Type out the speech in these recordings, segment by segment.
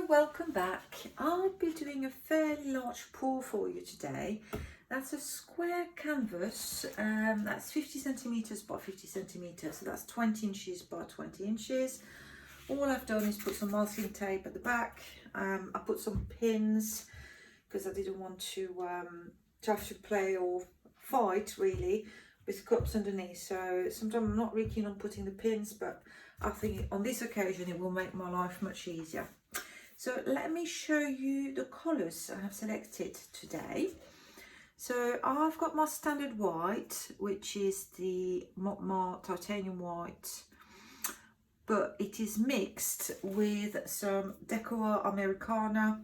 Hello, welcome back. I'll be doing a fairly large pour for you today. That's a square canvas, that's 50 centimeters by 50 centimeters, so that's 20 inches by 20 inches. All I've done is put some masking tape at the back. I put some pins because I didn't want to have to play or fight really with cups underneath. So sometimes I'm not really keen on putting the pins, but I think on this occasion it will make my life much easier. So let me show you the colours I have selected today. So I've got my standard white, which is the Montmartre titanium white, but it is mixed with some Decor Americana.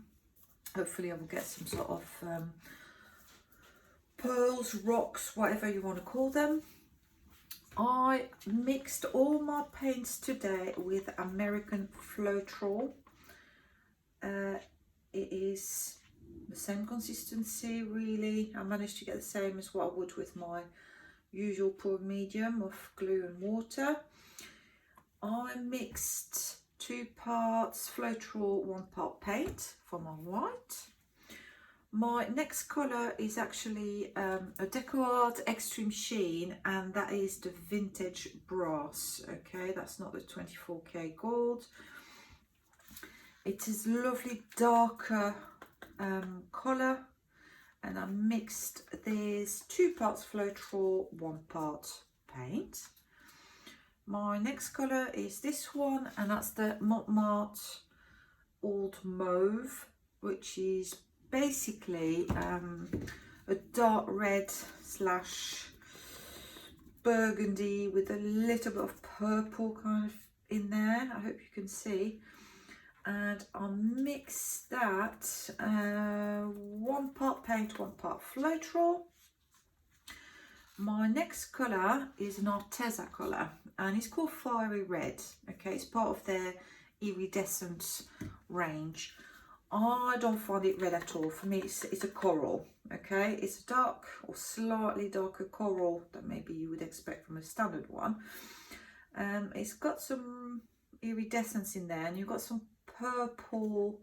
Hopefully I will get some sort of pearls, rocks, whatever you want to call them. I mixed all my paints today with American Floetrol. It is the same consistency really. I managed to get the same as what I would with my usual pour medium of glue and water. I mixed 2 parts Floetrol, 1 part paint for my white. My next colour is actually a Decor Extreme Sheen, and that is the vintage brass. Okay, that's not the 24K gold. It is lovely darker colour, and I mixed these 2 parts Floetrol, 1 part paint. My next colour is this one, and that's the Montmartre Old Mauve, which is basically a dark red slash burgundy with a little bit of purple kind of in there. I hope you can see. And I'll mix that 1 part paint, 1 part Floetrol. My next colour is an Arteza colour, and it's called Fiery Red. Okay, it's part of their iridescent range. I don't find it red at all. For me, it's a coral. Okay, it's a dark or slightly darker coral than maybe you would expect from a standard one. It's got some iridescence in there, and you've got some purple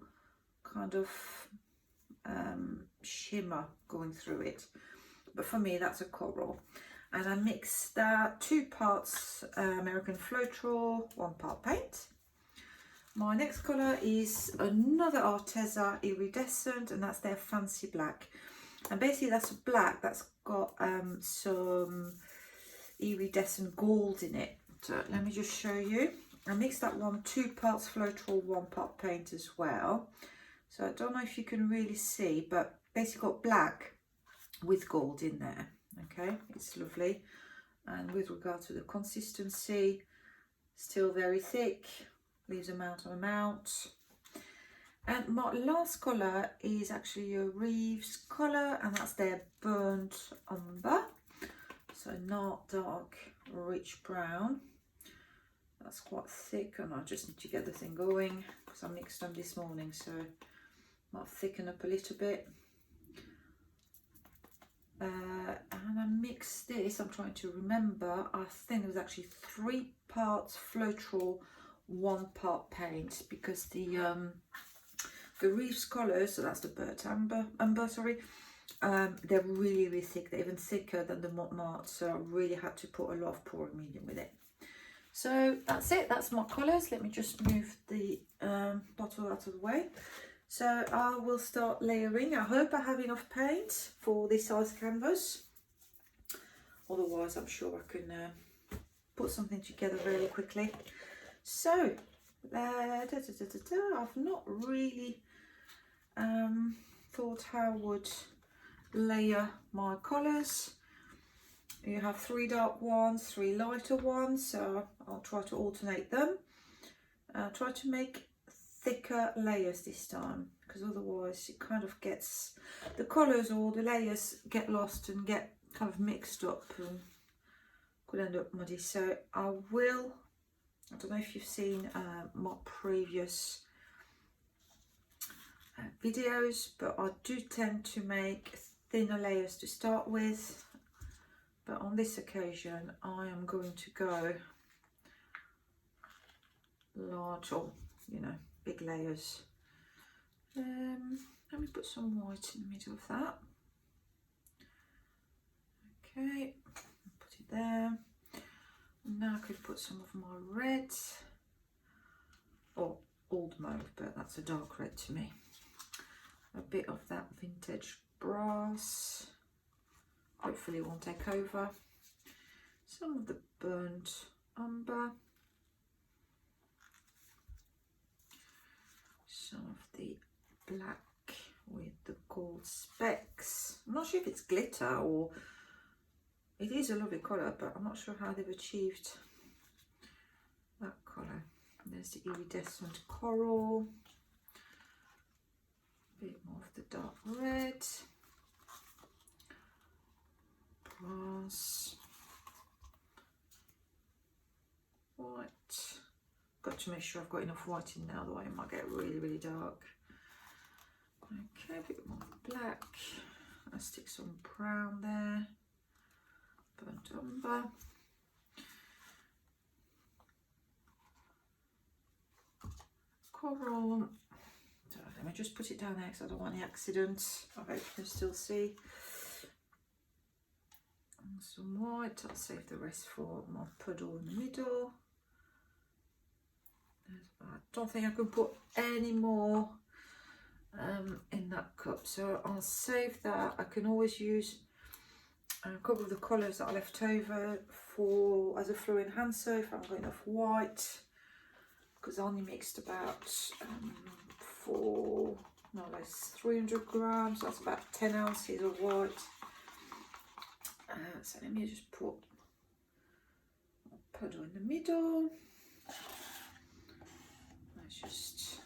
kind of shimmer going through it, but for me that's a coral. And I mixed that 2 parts American Floetrol, 1 part paint. My next colour is another Arteza iridescent, and that's their Fancy Black, and basically that's a black that's got some iridescent gold in it. So let me just show you. I mixed that one 2 parts Floetrol, 1 part paint as well. So I don't know if you can really see, but basically got black with gold in there. Okay, it's lovely. And with regard to the consistency, still very thick, leaves amount on amount. And my last colour is actually a Reeves colour, and that's their Burnt Umber. So not dark, rich brown. That's quite thick, and I just need to get the thing going because I mixed them this morning, so I might thicken up a little bit. And I mixed this, I'm trying to remember, I think it was actually 3 parts Floetrol, 1 part paint, because the Reeves colours, so that's the Burnt Umber, sorry, they're really, really thick. They're even thicker than the Montmartre, so I really had to put a lot of pouring medium with it. So that's it, that's my colours. Let me just move the bottle out of the way. So I will start layering. I hope I have enough paint for this size canvas. Otherwise, I'm sure I can put something together really quickly. So, I've not really thought how I would layer my colours. You have 3 dark ones, 3 lighter ones, so I'll try to alternate them. Try to make thicker layers this time, because otherwise it kind of gets, the colours or the layers get lost and get kind of mixed up and could end up muddy. So I don't know if you've seen my previous videos, but I do tend to make thinner layers to start with. But on this occasion, I am going to go large, or big layers. Let me put some white in the middle of that. Okay, put it there. Now I could put some of my red, or old mauve, but that's a dark red to me. A bit of that vintage brass. Hopefully it won't take over. Some of the burnt umber. Some of the black with the gold specks. I'm not sure if it's glitter or it is a lovely colour, but I'm not sure how they've achieved that colour. There's the iridescent coral. A bit more of the dark red. Brass. White. Got to make sure I've got enough white in now, otherwise it might get really, really dark. Okay, a bit more black. I'll stick some brown there. Burnt umber. Coral. So let me just put it down there because I don't want any accidents. I hope you can still see. And some white. I'll save the rest for my puddle in the middle. I don't think I can put any more in that cup, so I'll save that. I can always use a couple of the colours that I left over for as a flow enhancer if I haven't got enough white, because I only mixed about 300 grams, that's about 10 ounces of white. So let me just put a puddle in the middle. Let's just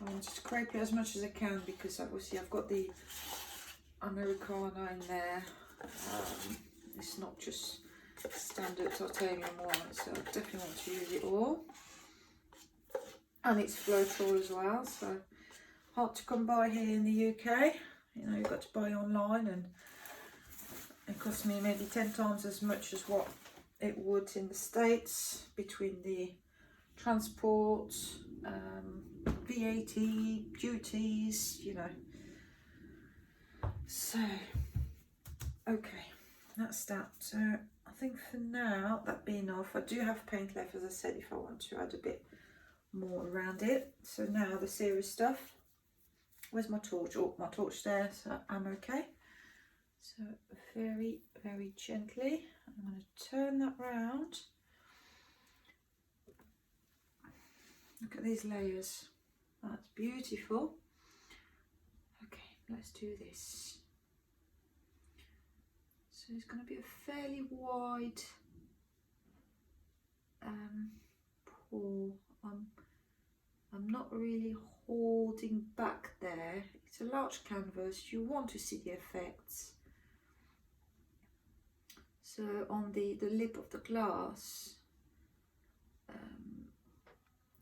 I'll just scrape it as much as I can, because obviously I've got the Americano in there. It's not just standard titanium white, so I definitely want to use it all. And it's floatal as well, so hard to come by here in the UK. You know, you've got to buy online, and it cost me maybe 10 times as much as what it would in the States, between the transport, VAT, duties, you know. So, okay, that's that. So I think for now, that being off, I do have paint left, as I said, if I want to add a bit more around it. So now the serious stuff. Where's my torch? Oh, my torch there, so I'm okay. So very, very gently, I'm going to turn that round. Look at these layers. That's beautiful. Okay, let's do this. So it's going to be a fairly wide pour. I'm not really holding back there. It's a large canvas, you want to see the effects. So on the lip of the glass,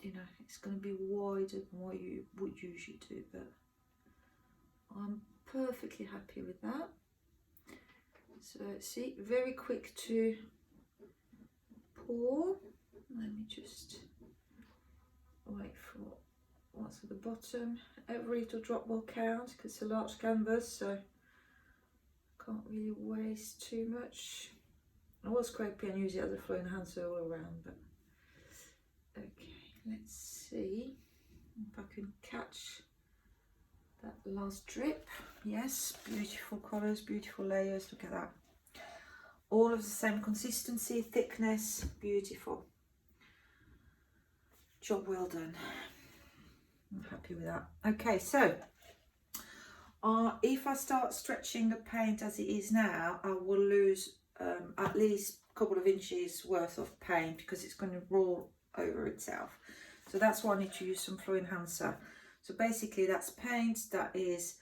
you know, it's going to be wider than what you would usually do, but I'm perfectly happy with that. So see, very quick to pour. Let me just wait for what's at the bottom. Every little drop will count because it's a large canvas, so can't really waste too much. I will scrape it and use it as a flow enhancer all around, but okay, let's see if I can catch that last drip. Yes, beautiful colours, beautiful layers, look at that. All of the same consistency, thickness, beautiful. Job well done. I'm happy with that. Okay, so if I start stretching the paint as it is now, I will lose at least a couple of inches worth of paint because it's going to roll over itself. So that's why I need to use some flow enhancer. So basically that's paint that is,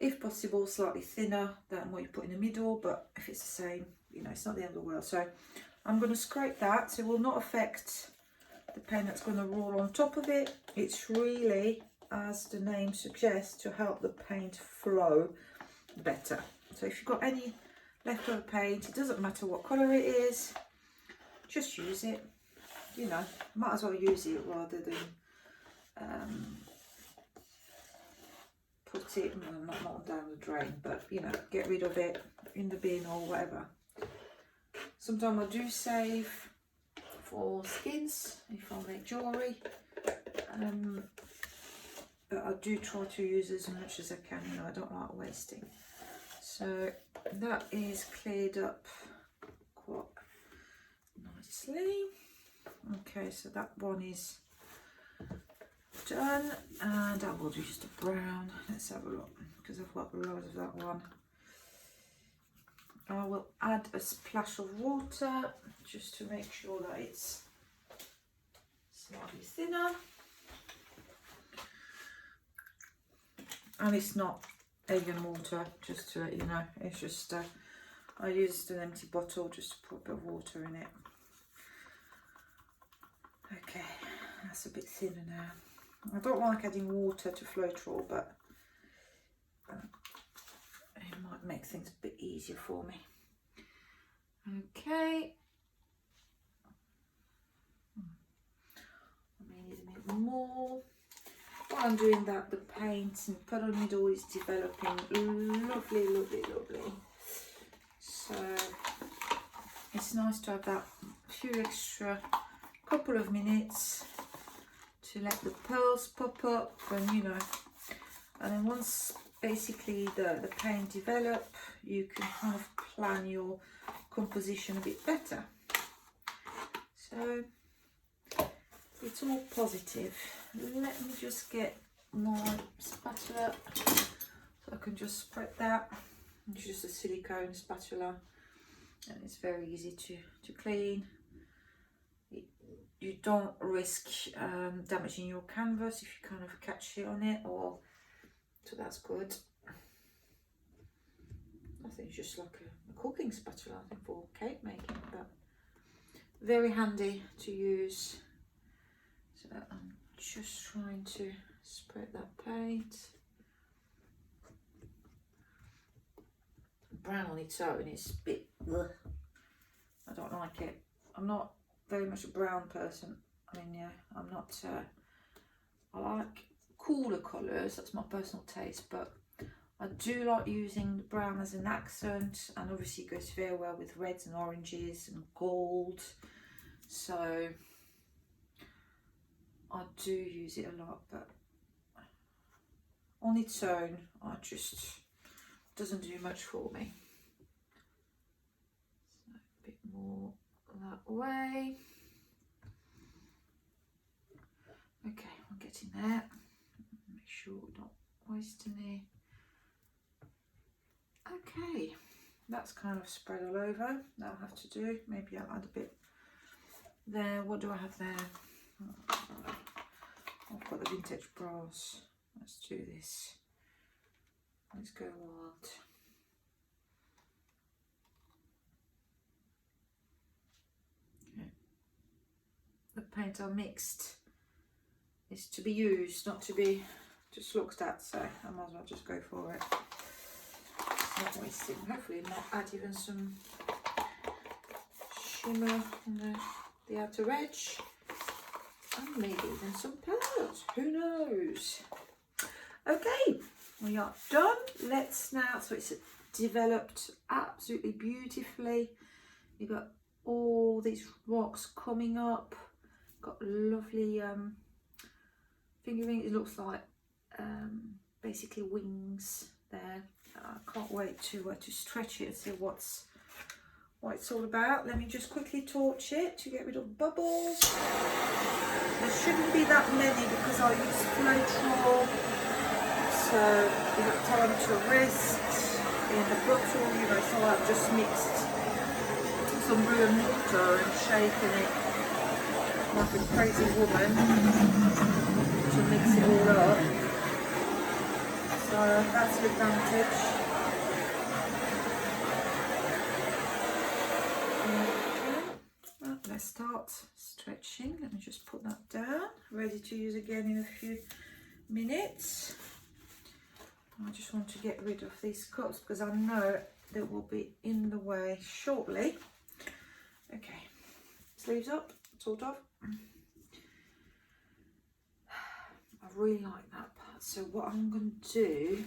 if possible, slightly thinner than what you put in the middle, but if it's the same, you know, it's not the end of the world. So I'm going to scrape that, so it will not affect the paint that's going to roll on top of it. It's really, as the name suggests, to help the paint flow better. So if you've got any leftover paint. It doesn't matter what colour it is, just use it. You know, might as well use it rather than put it, well, not down the drain, but you know, get rid of it in the bin or whatever. Sometimes I do save for skins if I make jewellery, but I do try to use as much as I can. You know, I don't like wasting. So that is cleared up quite nicely. Okay, so that one is done, and I will do just a brown. Let's have a look, because I've got loads of that one. I will add a splash of water just to make sure that it's slightly thinner, and it's not alien water, just to let you know. It's just I used an empty bottle just to put a bit of water in it. Okay, that's a bit thinner now. I don't like adding water to Floetrol, but it might make things a bit easier for me. Okay. I may need a bit more. While I'm doing that, the paint and puddle needle is developing lovely, lovely, lovely. So it's nice to have that few extra couple of minutes to let the pearls pop up, and you know, and then once basically the paint develop, you can kind of plan your composition a bit better. So it's all positive. Let me just get my spatula so I can just spread that. It's just a silicone spatula, and it's very easy to clean. You don't risk damaging your canvas if you kind of catch it on it, or so that's good. I think it's just like a cooking spatula, I think, for cake making, but very handy to use. So I'm just trying to spread that paint. Brown on its own is a bit ugh. I don't like it. I'm not very much a brown person. I mean, yeah, I'm not, I like cooler colours, that's my personal taste, but I do like using the brown as an accent, and obviously it goes very well with reds and oranges and gold, so I do use it a lot, but on its own, I just doesn't do much for me. So a bit more that way. Okay, I'm getting there. Make sure we're not wasting any. Okay, that's kind of spread all over. Now I'll have to do, maybe I'll add a bit there. What do I have there? I've got the vintage brass. Let's do this. Let's go wild. Okay. The paint I mixed is to be used, not to be just looked at, so I might as well just go for it. Not wasting. Hopefully not add even some shimmer on the outer edge, and maybe even some pearls, who knows. Okay, we are done. Let's now, so it's developed absolutely beautifully. You've got all these rocks coming up, got lovely fingering. It looks like basically wings there. I can't wait to stretch it and see what it's all about. Let me just quickly torch it to get rid of bubbles. There shouldn't be that many because I use Floetrol, so you have time to rest in the bottle, you know, so I've just mixed some roux and water and shaken it like a crazy woman to mix it all up. So that's the advantage. Let's start stretching. Let me just put that down, ready to use again in a few minutes. I just want to get rid of these cups because I know that will be in the way shortly. Okay, sleeves up, sort of. I really like that part. So what I'm going to do,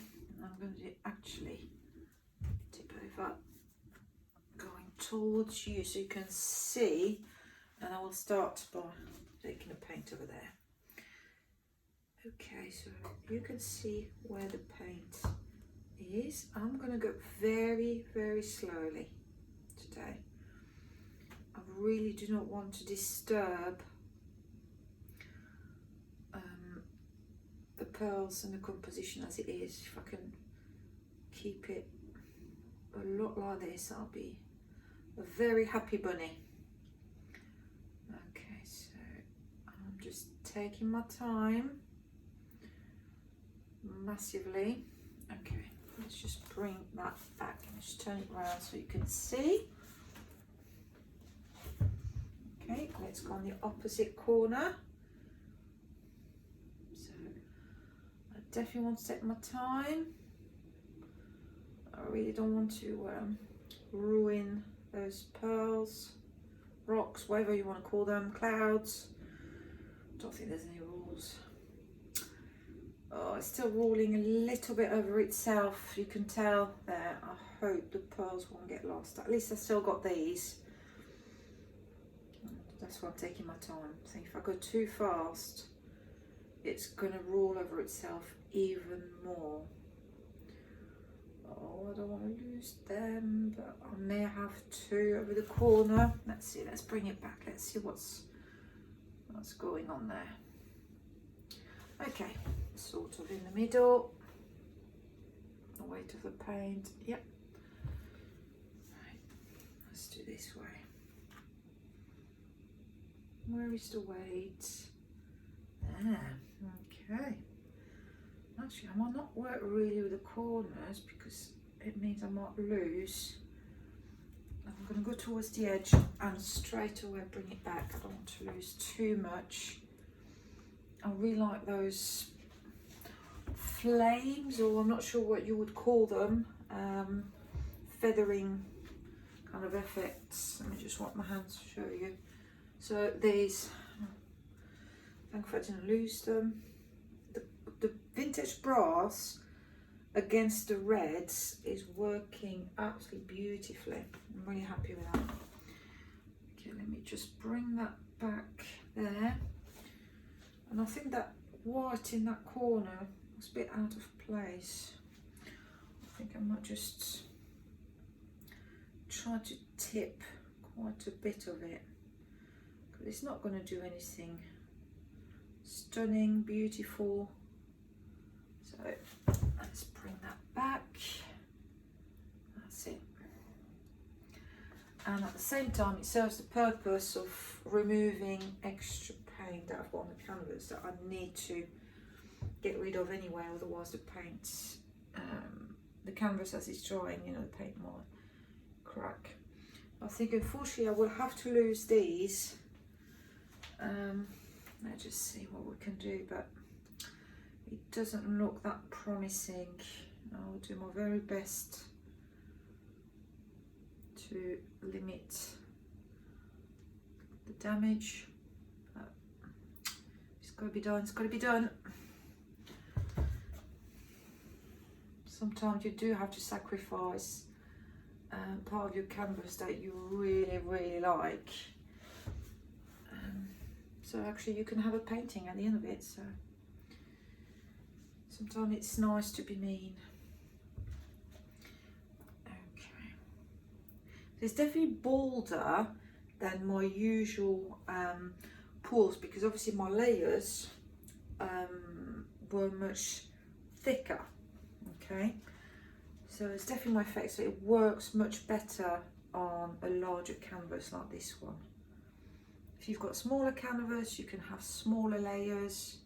actually tip over, going towards you so you can see, and I will start by taking the paint over there. Okay, so you can see where the paint is. I'm going to go very, very slowly today. I really do not want to disturb the pearls and the composition as it is. If I can keep it a lot like this, I'll be a very happy bunny. Okay, so I'm just taking my time massively. Okay, let's just bring that back and just turn it around so you can see. Okay, let's go on the opposite corner. So I definitely want to take my time. I really don't want to ruin those pearls, rocks, whatever you want to call them, clouds. Don't think there's any rules. Oh, it's still rolling a little bit over itself. You can tell there. I hope the pearls won't get lost. At least I still got these. That's why I'm taking my time. I think if I go too fast, it's going to roll over itself even more. Oh, I don't want to lose them, but I may have to over the corner. Let's see, let's bring it back. Let's see what's going on there. Okay, sort of in the middle. The weight of the paint, yep. Right, let's do this way. Where is the weight? There, okay. Actually, I might not work really with the corners because it means I might lose. I'm going to go towards the edge and straight away bring it back. I don't want to lose too much. I really like those flames, or I'm not sure what you would call them, feathering kind of effects. Let me just wipe my hands to show you. So these, thankfully I didn't lose them. The vintage brass against the reds is working absolutely beautifully. I'm really happy with that. Okay, let me just bring that back there. And I think that white in that corner was a bit out of place. I think I might just try to tip quite a bit of it, because it's not going to do anything stunning, beautiful. So let's bring that back. That's it. And at the same time, it serves the purpose of removing extra paint that I've got on the canvas that I need to get rid of anyway, otherwise the paint, the canvas as it's drying, you know, the paint might crack. I think unfortunately I will have to lose these. Let's just see what we can do, but it doesn't look that promising. I'll do my very best to limit the damage. It's got to be done, it's got to be done. Sometimes you do have to sacrifice part of your canvas that you really, really like. So actually you can have a painting at the end of it, so sometimes it's nice to be mean. Okay. It's definitely bolder than my usual pours, because obviously my layers were much thicker. Okay, so it's definitely my effect, so it works much better on a larger canvas like this one. If you've got smaller canvas, you can have smaller layers.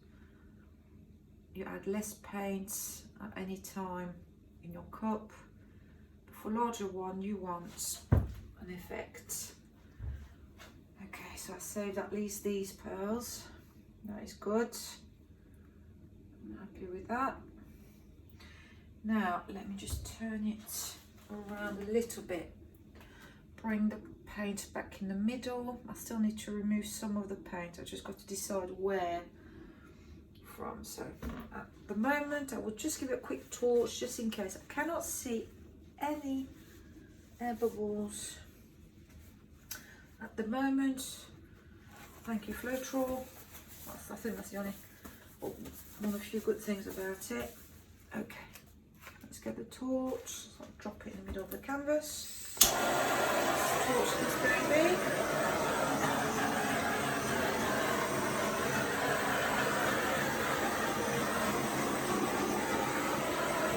You add less paints at any time in your cup. But for larger one, you want an effect. Okay, so I saved at least these pearls. That is good. I'm happy with that. Now, let me just turn it around a little bit. Bring the paint back in the middle. I still need to remove some of the paint. I just got to decide where from. So at the moment I will just give it a quick torch just in case. I cannot see any air bubbles at the moment. Thank you, Floetrol. I think that's the only one of the few good things about it. Okay, let's get the torch. So I'll drop it in the middle of the canvas. Let's torch this baby.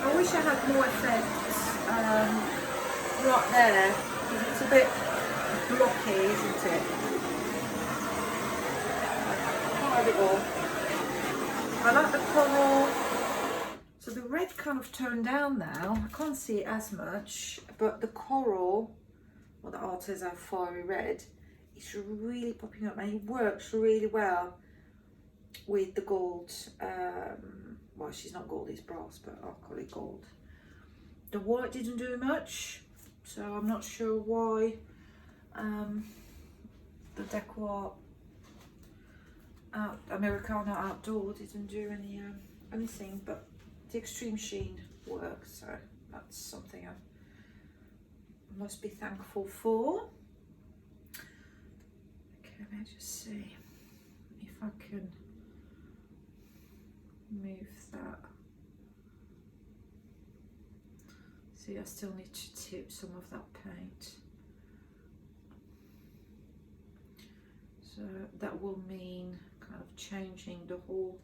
I wish I had more effects right there, because it's a bit blocky, isn't it? Quite a bit more. I like the coral. So the red kind of toned down now. I can't see it as much, but the coral, or the artisan fiery red, is really popping up, and it works really well with the gold. Well, she's not gold, it's brass, but I'll call it gold. The white didn't do much, so I'm not sure why the Decor Americana Outdoor didn't do anything, but the extreme sheen works, so that's something I must be thankful for. Okay, let me just see if I can move that. See, I still need to tip some of that paint, so that will mean kind of changing the whole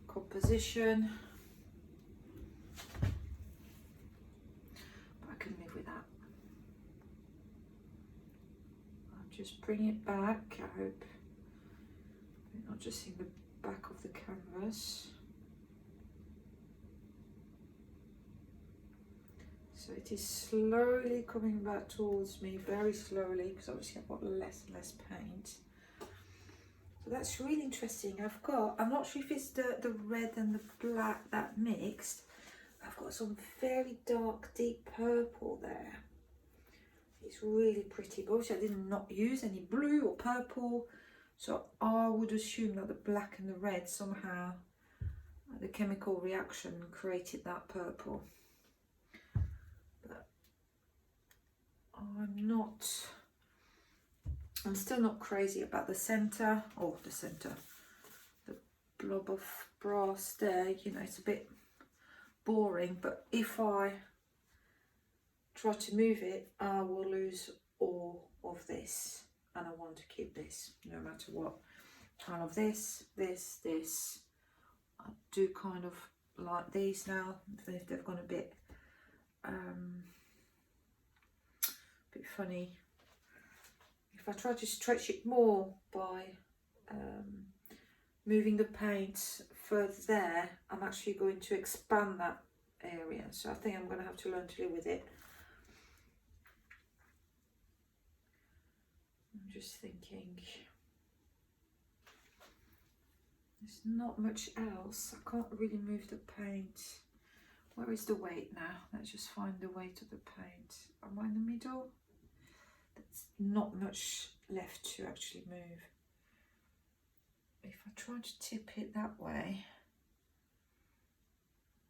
composition, but I can live with that. I'll just bring it back. I hope you're not just seeing the back of the canvas. So it is slowly coming back towards me, very slowly, because obviously I've got less and less paint. So that's really interesting. I'm not sure if it's the red and the black that mixed. I've got some very dark, deep purple there. It's really pretty, but obviously I did not use any blue or purple. So I would assume that the black and the red somehow, the chemical reaction created that purple. But I'm still not crazy about the center, the blob of brass there. You know, it's a bit boring, but if I try to move it, I will lose all of this, and I want to keep this no matter what. I love this. I do kind of like these now, even if they've gone a bit funny. If I try to stretch it more by moving the paint further there, I'm actually going to expand that area. So I think I'm going to have to learn to live with it. I'm just thinking, there's not much else. I can't really move the paint. Where is the weight now? Let's just find the weight of the paint. Am I in the middle? There's not much left to actually move. If I try to tip it that way,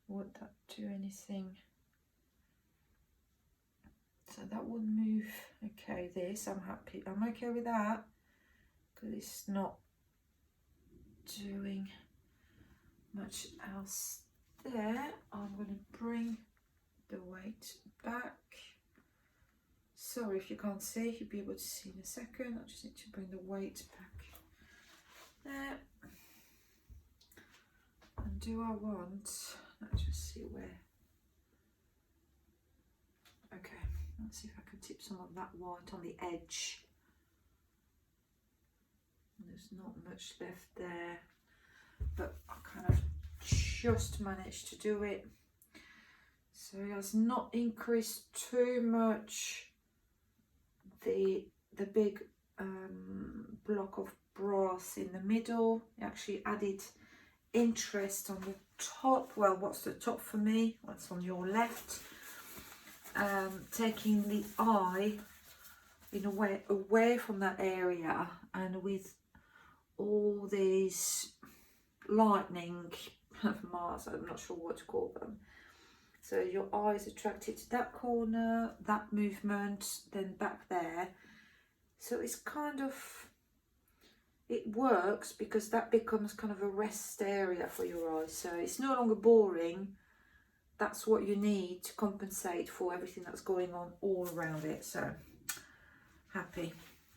would that do anything? So that would move. Okay, this, I'm happy. I'm okay with that, because it's not doing much else there. I'm going to bring the weight back. Sorry if you can't see, you'll be able to see in a second. I just need to bring the weight back there. And do I want, let's just see where. Okay, let's see if I can tip some of that white on the edge. There's not much left there, but I kind of just managed to do it. So it has not increased too much the big block of brass in the middle. It actually added interest on the top. Well, what's the top for me? What's on your left? taking the eye in a way away from that area, and with all these lightning Mars, I'm not sure what to call them. So your eye is attracted to that corner, that movement, then back there. So it's kind of, it works because that becomes kind of a rest area for your eyes. So it's no longer boring. That's what you need to compensate for everything that's going on all around it. So happy.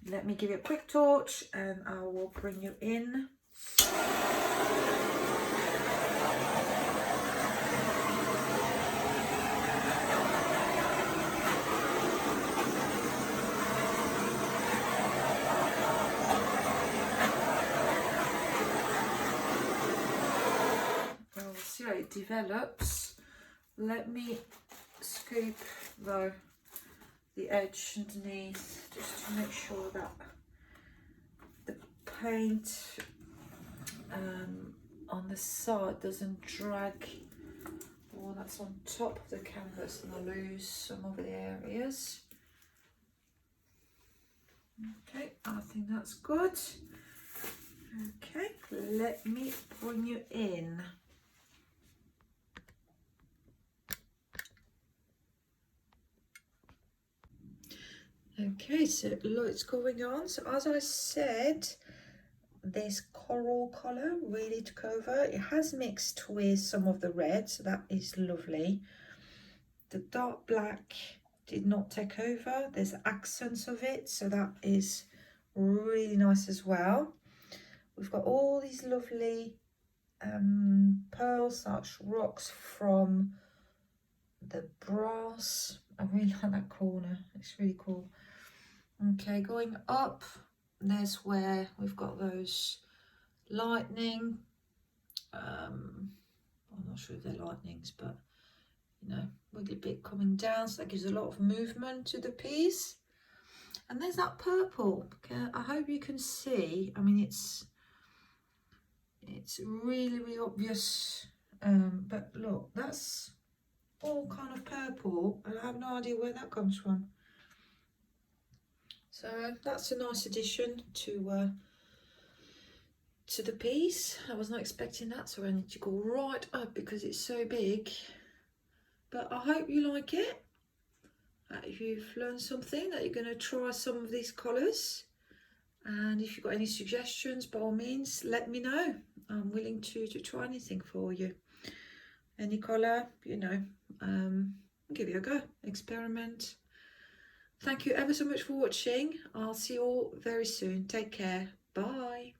Let me give you a quick torch and I will bring you in. We'll see how it develops. Let me scoop though the edge underneath just to make sure that the paint on the side doesn't drag all that's on top of the canvas and I lose some of the areas. Okay, I think that's good. Okay, let me bring you in. Okay, so loads going on. So as I said, this coral colour really took over. It has mixed with some of the red, so that is lovely. The dark black did not take over. There's accents of it, so that is really nice as well. We've got all these lovely pearl/rocks from the brass. I really like that corner, it's really cool. Okay, going up, there's where we've got those lightning. I'm not sure if they're lightnings, but you know, wiggly bit coming down, so that gives a lot of movement to the piece. And there's that purple. Okay, I hope you can see. I mean, it's really, really obvious. But look, that's all kind of purple, and I have no idea where that comes from. So that's a nice addition to the piece. I was not expecting that, so I need to go right up because it's so big. But I hope you like it. If you've learned something, that you're going to try some of these colours, and if you've got any suggestions, by all means let me know. I'm willing to try anything for you. Any colour, you know, give it a go, experiment. Thank you ever so much for watching. I'll see you all very soon. Take care. Bye.